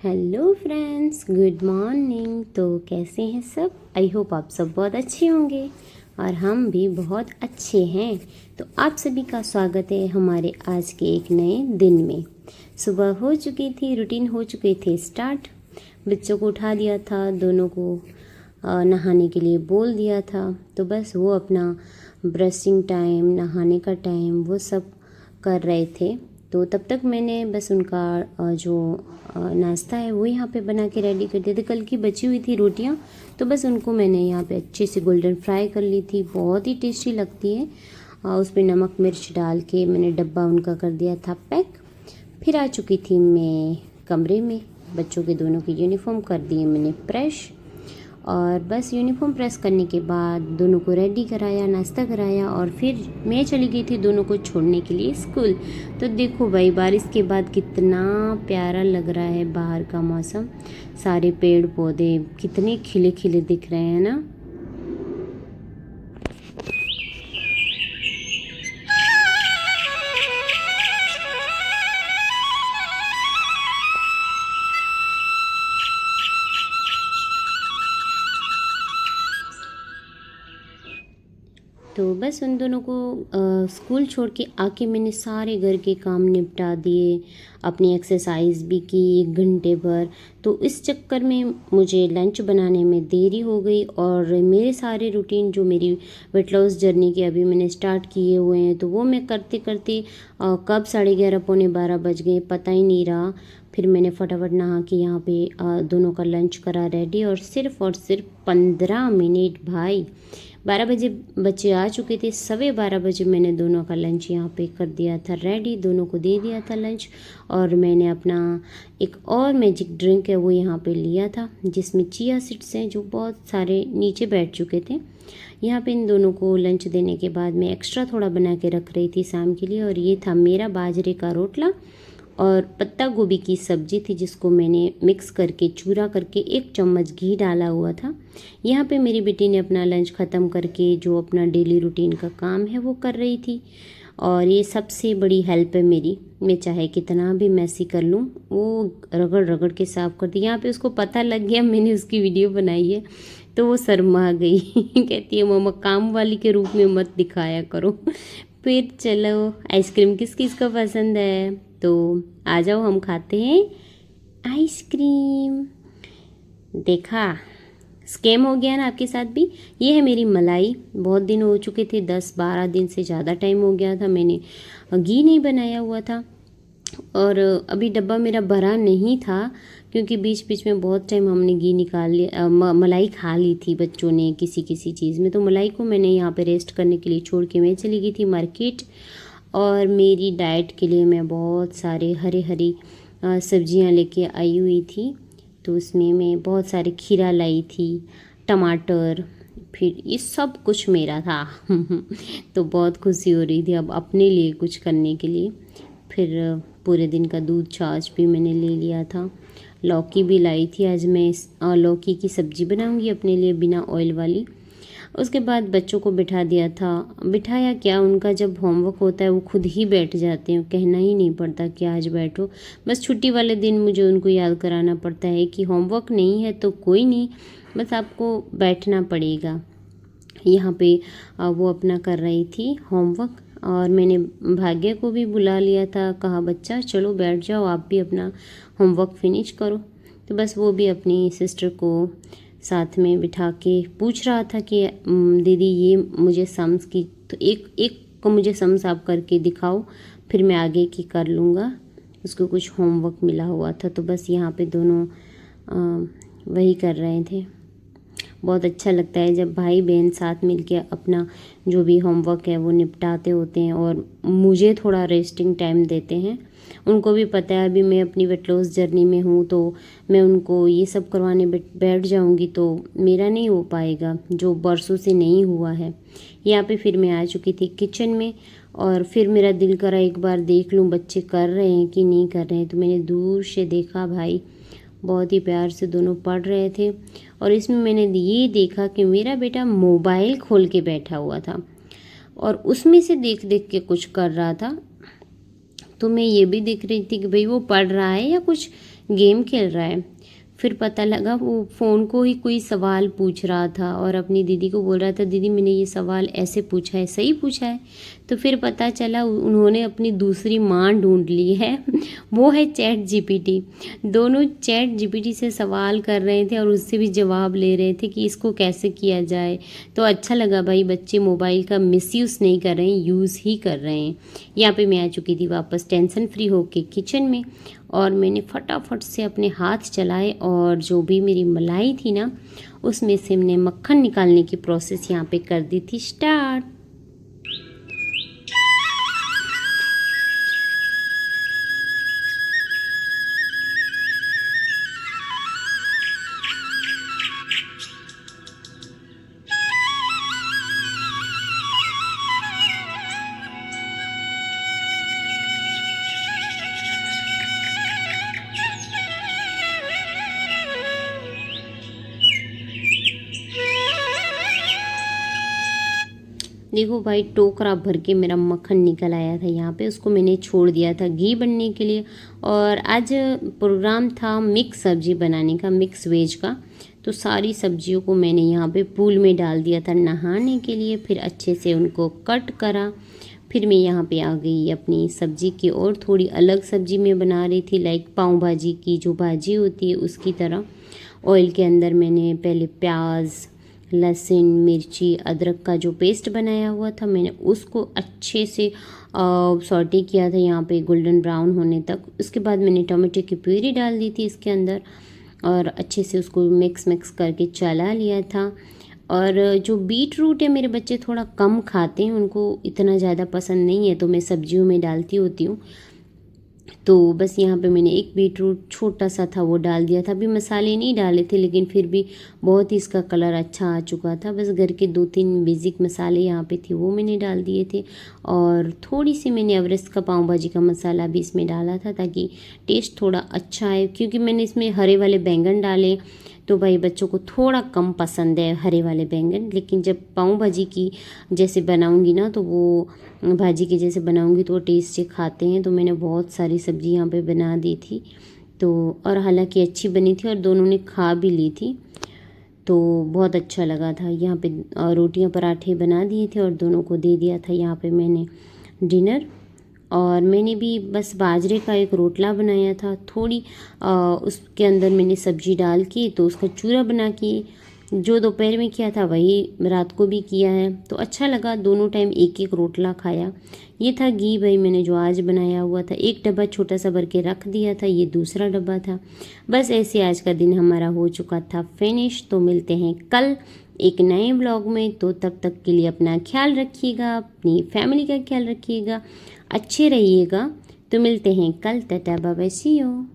Hello friends, good morning. तो कैसे हैं सब? आई होप आप सब बहुत अच्छे होंगे और हम भी बहुत अच्छे हैं। तो आप सभी का स्वागत है हमारे आज के एक नए दिन में। सुबह हो चुकी थी, रूटीन हो चुके थे स्टार्ट। बच्चों को उठा दिया था, दोनों को नहाने के लिए बोल दिया था। तो बस वो अपना ब्रशिंग टाइम, नहाने का टाइम वो सब कर रहे थे। तो तब तक मैंने बस उनका जो नाश्ता है वो यहाँ पे बना के रेडी कर दिया था। कल की बची हुई थी रोटियाँ, तो बस उनको मैंने यहाँ पे अच्छे से गोल्डन फ्राई कर ली थी। बहुत ही टेस्टी लगती है। उस पर नमक मिर्च डाल के मैंने डब्बा उनका कर दिया था पैक। फिर आ चुकी थी मैं कमरे में। बच्चों के दोनों की यूनिफॉर्म कर दिए मैंने प्रेस, और बस यूनिफॉर्म प्रेस करने के बाद दोनों को रेडी कराया, नाश्ता कराया, और फिर मैं चली गई थी दोनों को छोड़ने के लिए स्कूल। तो देखो भाई, बारिश के बाद कितना प्यारा लग रहा है बाहर का मौसम। सारे पेड़ पौधे कितने खिले खिले दिख रहे हैं ना। तो बस उन दोनों को स्कूल छोड़ के आके मैंने सारे घर के काम निपटा दिए, अपनी एक्सरसाइज भी की 1 घंटे भर। तो इस चक्कर में मुझे लंच बनाने में देरी हो गई, और मेरे सारे रूटीन जो मेरी वेट लॉस जर्नी के अभी मैंने स्टार्ट किए हुए हैं, तो वो मैं करते करते कब 11:30 पौने 12 बज गए पता ही नहीं रहा। फिर मैंने फटाफट नहा के यहाँ पे दोनों का लंच करा रेडी, और सिर्फ 15 मिनट भाई, 12 बजे बच्चे आ चुके थे। 12:15 बजे मैंने दोनों का लंच यहाँ पे कर दिया था रेडी, दोनों को दे दिया था लंच। और मैंने अपना एक और मैजिक ड्रिंक है वो यहाँ पे लिया था, जिसमें चिया सीड्स हैं जो बहुत सारे नीचे बैठ चुके थे। यहाँ पे इन दोनों को लंच देने के बाद मैं एक्स्ट्रा थोड़ा बना के रख रही थी शाम के लिए, और ये था मेरा बाजरे का रोटला और पत्ता गोभी की सब्जी थी, जिसको मैंने मिक्स करके चूरा करके 1 चम्मच घी डाला हुआ था। यहाँ पे मेरी बेटी ने अपना लंच ख़त्म करके जो अपना डेली रूटीन का काम है वो कर रही थी, और ये सबसे बड़ी हेल्प है मेरी। मैं चाहे कितना भी मैसी कर लूँ, वो रगड़ रगड़ के साफ़ करती। यहाँ पे उसको पता लग गया मैंने उसकी वीडियो बनाई है, तो वो शर्मा गई कहती है मम्मा काम वाली के रूप में मत दिखाया करो। फिर चलो, आइसक्रीम किस किस को पसंद है, तो आ जाओ हम खाते हैं आइसक्रीम। देखा, स्कैम हो गया ना आपके साथ भी। ये है मेरी मलाई। बहुत दिन हो चुके थे, 10-12 दिन से ज़्यादा टाइम हो गया था, मैंने घी नहीं बनाया हुआ था। और अभी डब्बा मेरा भरा नहीं था, क्योंकि बीच बीच में बहुत टाइम हमने घी निकाल लिया, मलाई खा ली थी बच्चों ने किसी किसी चीज़ में। तो मलाई को मैंने यहाँ पे रेस्ट करने के लिए छोड़ के मैं चली गई थी मार्केट। और मेरी डाइट के लिए मैं बहुत सारे हरी सब्जियाँ लेके आई हुई थी। तो उसमें मैं बहुत सारे खीरा लाई थी, टमाटर, फिर ये सब कुछ मेरा था। तो बहुत खुशी हो रही थी अब अपने लिए कुछ करने के लिए। फिर पूरे दिन का दूध छाछ भी मैंने ले लिया था। लौकी भी लाई थी, आज मैं लौकी की सब्ज़ी बनाऊंगी अपने लिए बिना ऑयल वाली। उसके बाद बच्चों को बिठा दिया था। बिठाया क्या, उनका जब होमवर्क होता है वो खुद ही बैठ जाते हैं, कहना ही नहीं पड़ता कि आज बैठो। बस छुट्टी वाले दिन मुझे उनको याद कराना पड़ता है कि होमवर्क नहीं है तो कोई नहीं, बस आपको बैठना पड़ेगा। यहाँ पे वो अपना कर रही थी होमवर्क, और मैंने भाग्य को भी बुला लिया था, कहा बच्चा चलो बैठ जाओ, आप भी अपना होमवर्क फिनिश करो। तो बस वो भी अपनी सिस्टर को साथ में बिठा के पूछ रहा था कि दीदी ये मुझे सम्स की, तो एक एक को मुझे सम्स आप करके दिखाओ, फिर मैं आगे की कर लूँगा। उसको कुछ होमवर्क मिला हुआ था, तो बस यहाँ पे दोनों वही कर रहे थे। बहुत अच्छा लगता है जब भाई बहन साथ मिलके अपना जो भी होमवर्क है वो निपटाते होते हैं, और मुझे थोड़ा रेस्टिंग टाइम देते हैं। उनको भी पता है अभी मैं अपनी वेट लॉस जर्नी में हूँ, तो मैं उनको ये सब करवाने बैठ जाऊँगी तो मेरा नहीं हो पाएगा, जो बरसों से नहीं हुआ है। यहाँ पे फिर मैं आ चुकी थी किचन में, और फिर मेरा दिल करा एक बार देख लूँ बच्चे कर रहे हैं कि नहीं कर रहे हैं। तो मैंने दूर से देखा, भाई बहुत ही प्यार से दोनों पढ़ रहे थे। और इसमें मैंने ये देखा कि मेरा बेटा मोबाइल खोल के बैठा हुआ था, और उसमें से देख देख के कुछ कर रहा था। तो मैं ये भी देख रही थी कि भाई वो पढ़ रहा है या कुछ गेम खेल रहा है। फिर पता लगा वो फ़ोन को ही कोई सवाल पूछ रहा था और अपनी दीदी को बोल रहा था, दीदी मैंने ये सवाल ऐसे पूछा है, सही पूछा है। तो फिर पता चला उन्होंने अपनी दूसरी माँ ढूंढ ली है वो है चैट जीपीटी। दोनों चैट जीपीटी से सवाल कर रहे थे और उससे भी जवाब ले रहे थे कि इसको कैसे किया जाए। तो अच्छा लगा भाई, बच्चे मोबाइल का मिसयूज़ नहीं कर रहे हैं, यूज़ ही कर रहे हैं। यहाँ पे मैं आ चुकी थी वापस टेंशन फ्री होके किचन में, और मैंने फटाफट से अपने हाथ चलाए और जो भी मेरी मलाई थी ना, उसमें से मैंने मक्खन निकालने की प्रोसेस यहाँ पे कर दी थी स्टार्ट। देखो भाई, टोकरा भर के मेरा मक्खन निकल आया था यहाँ पे, उसको मैंने छोड़ दिया था घी बनने के लिए। और आज प्रोग्राम था मिक्स सब्जी बनाने का, मिक्स वेज का। तो सारी सब्जियों को मैंने यहाँ पे पूल में डाल दिया था नहाने के लिए, फिर अच्छे से उनको कट करा। फिर मैं यहाँ पे आ गई अपनी सब्जी की, और थोड़ी अलग सब्जी मैं बना रही थी, लाइक पाव भाजी की जो भाजी होती है उसकी तरह। ऑयल के अंदर मैंने पहले प्याज, लहसुन, मिर्ची, अदरक का जो पेस्ट बनाया हुआ था, मैंने उसको अच्छे से सॉटे किया था यहाँ पे गोल्डन ब्राउन होने तक। उसके बाद मैंने टमाटो की प्यूरी डाल दी थी इसके अंदर और अच्छे से उसको मिक्स करके चला लिया था। और जो बीट रूट है, मेरे बच्चे थोड़ा कम खाते हैं, उनको इतना ज़्यादा पसंद नहीं है, तो मैं सब्जियों में डालती होती हूँ। तो बस यहाँ पे मैंने एक बीटरूट छोटा सा था वो डाल दिया था। अभी मसाले नहीं डाले थे, लेकिन फिर भी बहुत ही इसका कलर अच्छा आ चुका था। बस घर के 2-3 बेसिक मसाले यहाँ पे थे वो मैंने डाल दिए थे, और थोड़ी सी मैंने एवरेस्ट का पाव भाजी का मसाला भी इसमें डाला था ताकि टेस्ट थोड़ा अच्छा आए। क्योंकि मैंने इसमें हरे वाले बैंगन डाले, तो भाई बच्चों को थोड़ा कम पसंद है हरे वाले बैंगन। लेकिन जब पाव भाजी की जैसे बनाऊंगी ना, तो वो भाजी के जैसे बनाऊंगी तो वो टेस्ट से खाते हैं। तो मैंने बहुत सारी सब्ज़ी यहाँ पे बना दी थी, तो और हालांकि अच्छी बनी थी और दोनों ने खा भी ली थी, तो बहुत अच्छा लगा था। यहाँ पे रोटियाँ पराठे बना दिए थे और दोनों को दे दिया था यहाँ पे मैंने डिनर। और मैंने भी बस बाजरे का एक रोटला बनाया था, थोड़ी उसके अंदर मैंने सब्जी डाल के तो उसका चूरा बना के, जो दोपहर में किया था वही रात को भी किया है। तो अच्छा लगा, दोनों टाइम एक एक रोटला खाया। ये था घी भाई मैंने जो आज बनाया हुआ था, एक डब्बा छोटा सा भर के रख दिया था, ये दूसरा डब्बा था। बस ऐसे आज का दिन हमारा हो चुका था फिनिश। तो मिलते हैं कल एक नए ब्लॉग में, तो तब तक के लिए अपना ख्याल रखिएगा, अपनी फैमिली का ख्याल रखिएगा, अच्छे रहिएगा। तो मिलते हैं कल, tata bye bye, see you.